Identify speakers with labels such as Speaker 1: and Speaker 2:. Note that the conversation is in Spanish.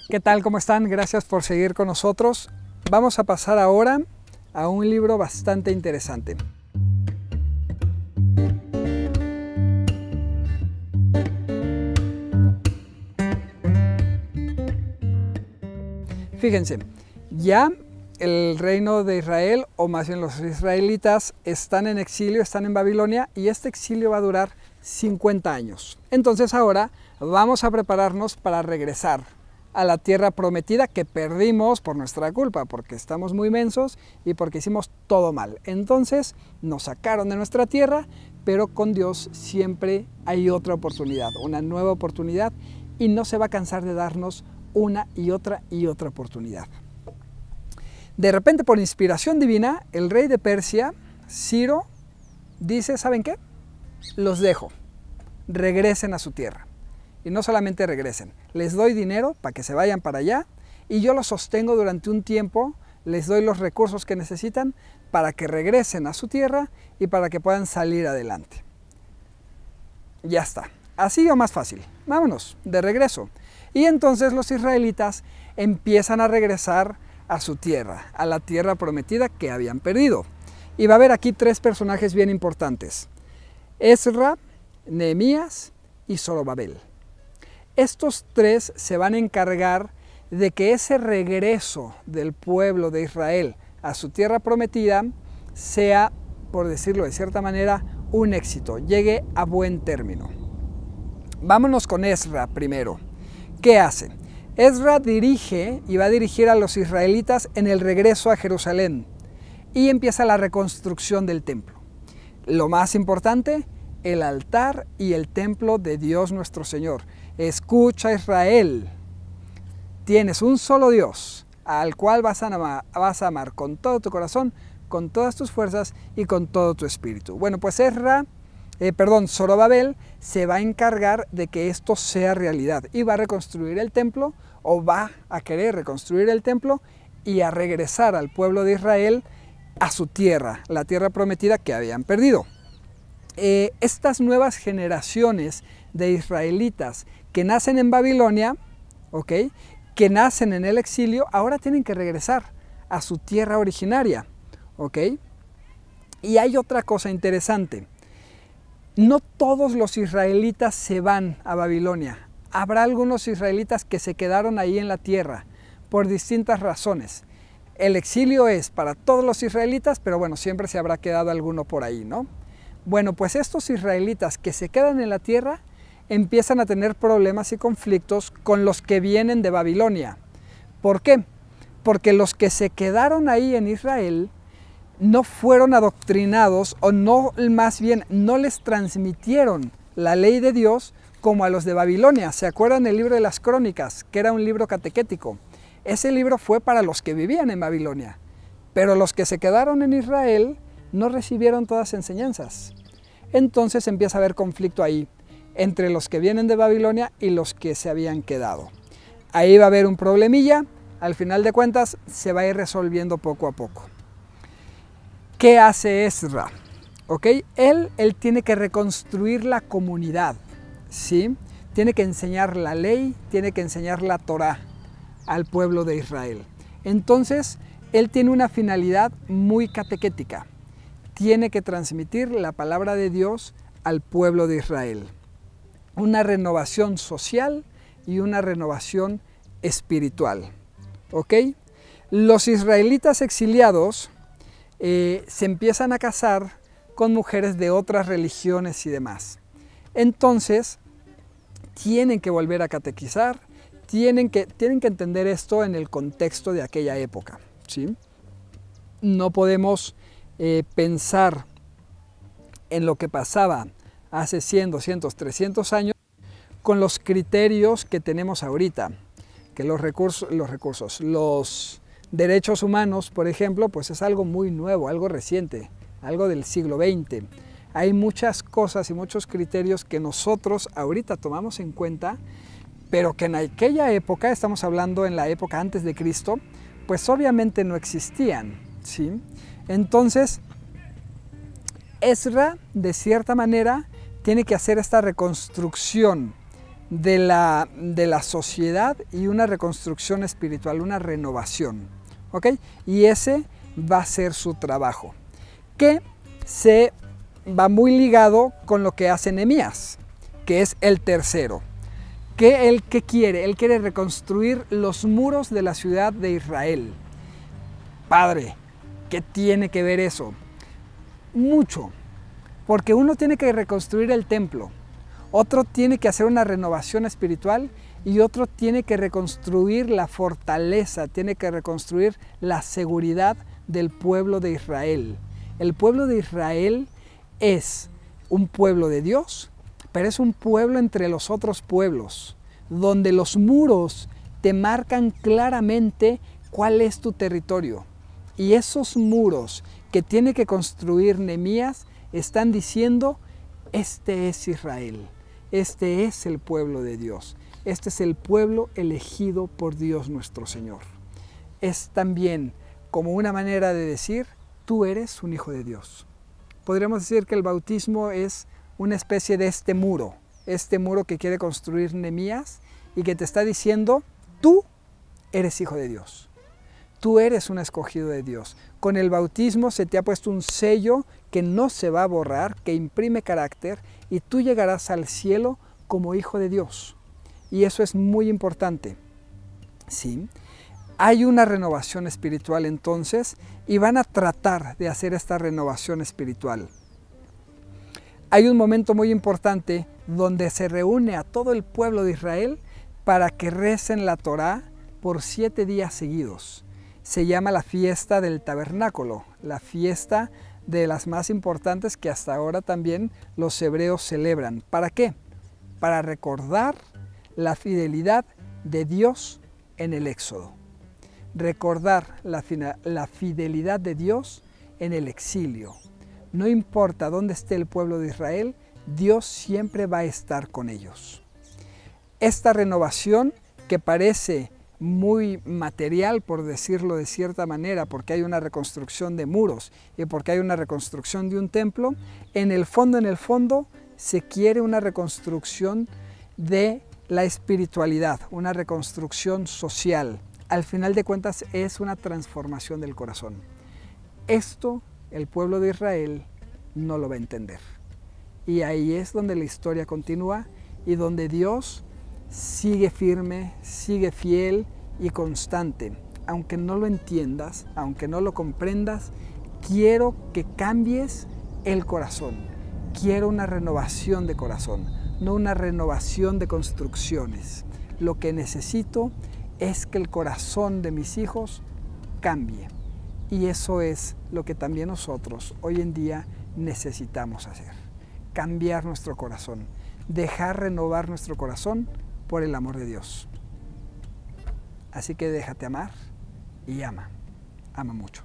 Speaker 1: ¿Qué tal? ¿Cómo están? Gracias por seguir con nosotros. Vamos a pasar ahora a un libro bastante interesante. Fíjense, ya el reino de Israel, o más bien los israelitas, están en exilio, están en Babilonia, y este exilio va a durar 50 años. Entonces ahora vamos a prepararnos para regresar a la tierra prometida que perdimos por nuestra culpa, porque estamos muy mensos y porque hicimos todo mal. Entonces nos sacaron de nuestra tierra, pero con Dios siempre hay otra oportunidad, una nueva oportunidad, y no se va a cansar de darnos una y otra oportunidad. De repente, por inspiración divina, el rey de Persia, Ciro, dice, ¿saben qué? Los dejo, regresen a su tierra. Y no solamente regresen, les doy dinero para que se vayan para allá y yo los sostengo durante un tiempo, les doy los recursos que necesitan para que regresen a su tierra y para que puedan salir adelante. Ya está, así o más fácil, vámonos, de regreso. Y entonces los israelitas empiezan a regresar a su tierra, a la tierra prometida que habían perdido. Y va a haber aquí tres personajes bien importantes: Ezra, Nehemías y Zorobabel. Estos tres se van a encargar de que ese regreso del pueblo de Israel a su tierra prometida sea, por decirlo de cierta manera, un éxito, llegue a buen término. Vámonos con Ezra primero. ¿Qué hace? Ezra dirige y va a dirigir a los israelitas en el regreso a Jerusalén y empieza la reconstrucción del templo. Lo más importante, el altar y el templo de Dios nuestro Señor. Escucha, Israel, tienes un solo Dios al cual vas a amar con todo tu corazón, con todas tus fuerzas y con todo tu espíritu. Bueno, pues Zorobabel se va a encargar de que esto sea realidad y va a reconstruir el templo, o va a querer reconstruir el templo y a regresar al pueblo de Israel a su tierra, la tierra prometida que habían perdido. Estas nuevas generaciones de israelitas que nacen en Babilonia, que nacen en el exilio, ahora tienen que regresar a su tierra originaria. Y hay otra cosa interesante. No todos los israelitas se van a Babilonia. Habrá algunos israelitas que se quedaron ahí en la tierra por distintas razones. El exilio es para todos los israelitas, pero bueno, siempre se habrá quedado alguno por ahí, ¿no? Bueno, pues estos israelitas que se quedan en la tierra empiezan a tener problemas y conflictos con los que vienen de Babilonia. ¿Por qué? Porque los que se quedaron ahí en Israel no fueron adoctrinados, o no, más bien no les transmitieron la ley de Dios como a los de Babilonia. ¿Se acuerdan el libro de las Crónicas, que era un libro catequético? Ese libro fue para los que vivían en Babilonia, pero los que se quedaron en Israel no recibieron todas las enseñanzas. Entonces empieza a haber conflicto ahí entre los que vienen de Babilonia y los que se habían quedado. Ahí va a haber un problemilla, al final de cuentas se va a ir resolviendo poco a poco. ¿Qué hace Ezra? Él tiene que reconstruir la comunidad, ¿sí? Tiene que enseñar la ley, tiene que enseñar la Torá al pueblo de Israel. Entonces, él tiene una finalidad muy catequética. Tiene que transmitir la palabra de Dios al pueblo de Israel. Una renovación social y una renovación espiritual. Los israelitas exiliados se empiezan a casar con mujeres de otras religiones y demás. Entonces, tienen que volver a catequizar, tienen que entender esto en el contexto de aquella época, ¿sí? No podemos pensar en lo que pasaba hace 100, 200, 300 años con los criterios que tenemos ahorita, que los derechos humanos, por ejemplo, pues es algo muy nuevo, algo reciente, algo del siglo XX. Hay muchas cosas y muchos criterios que nosotros ahorita tomamos en cuenta, pero que en aquella época, estamos hablando en la época antes de Cristo, pues obviamente no existían, ¿sí? Entonces, Ezra, de cierta manera, tiene que hacer esta reconstrucción de la sociedad y una reconstrucción espiritual, una renovación. ¿Ok? Y ese va a ser su trabajo, que se va muy ligado con lo que hace Nehemías, que es el tercero. ¿Qué quiere? Él quiere reconstruir los muros de la ciudad de Israel. Padre, ¿qué tiene que ver eso? Mucho, porque uno tiene que reconstruir el templo, otro tiene que hacer una renovación espiritual y otro tiene que reconstruir la fortaleza, tiene que reconstruir la seguridad del pueblo de Israel. El pueblo de Israel es un pueblo de Dios, pero es un pueblo entre los otros pueblos, donde los muros te marcan claramente cuál es tu territorio. Y esos muros que tiene que construir Nehemías están diciendo, este es Israel, este es el pueblo de Dios, este es el pueblo elegido por Dios nuestro Señor. Es también como una manera de decir, tú eres un hijo de Dios. Podríamos decir que el bautismo es una especie de este muro que quiere construir Nehemías y que te está diciendo, tú eres hijo de Dios. Tú eres un escogido de Dios. Con el bautismo se te ha puesto un sello que no se va a borrar, que imprime carácter, y tú llegarás al cielo como hijo de Dios. Y eso es muy importante. ¿Sí? Hay una renovación espiritual entonces, y van a tratar de hacer esta renovación espiritual. Hay un momento muy importante donde se reúne a todo el pueblo de Israel para que recen la Torá por 7 días seguidos. Se llama la fiesta del tabernáculo, la fiesta de las más importantes que hasta ahora también los hebreos celebran. ¿Para qué? Para recordar la fidelidad de Dios en el Éxodo. Recordar la fidelidad de Dios en el exilio. No importa dónde esté el pueblo de Israel, Dios siempre va a estar con ellos. Esta renovación que parece muy material, por decirlo de cierta manera, porque hay una reconstrucción de muros y porque hay una reconstrucción de un templo, en el fondo se quiere una reconstrucción de la espiritualidad, una reconstrucción social. Al final de cuentas es una transformación del corazón. Esto el pueblo de Israel no lo va a entender. Y ahí es donde la historia continúa y donde Dios sigue firme, sigue fiel y constante. Aunque no lo entiendas, aunque no lo comprendas, quiero que cambies el corazón. Quiero una renovación de corazón, no una renovación de construcciones. Lo que necesito es que el corazón de mis hijos cambie. Y eso es lo que también nosotros hoy en día necesitamos hacer. Cambiar nuestro corazón, dejar renovar nuestro corazón por el amor de Dios. Así que déjate amar y ama mucho.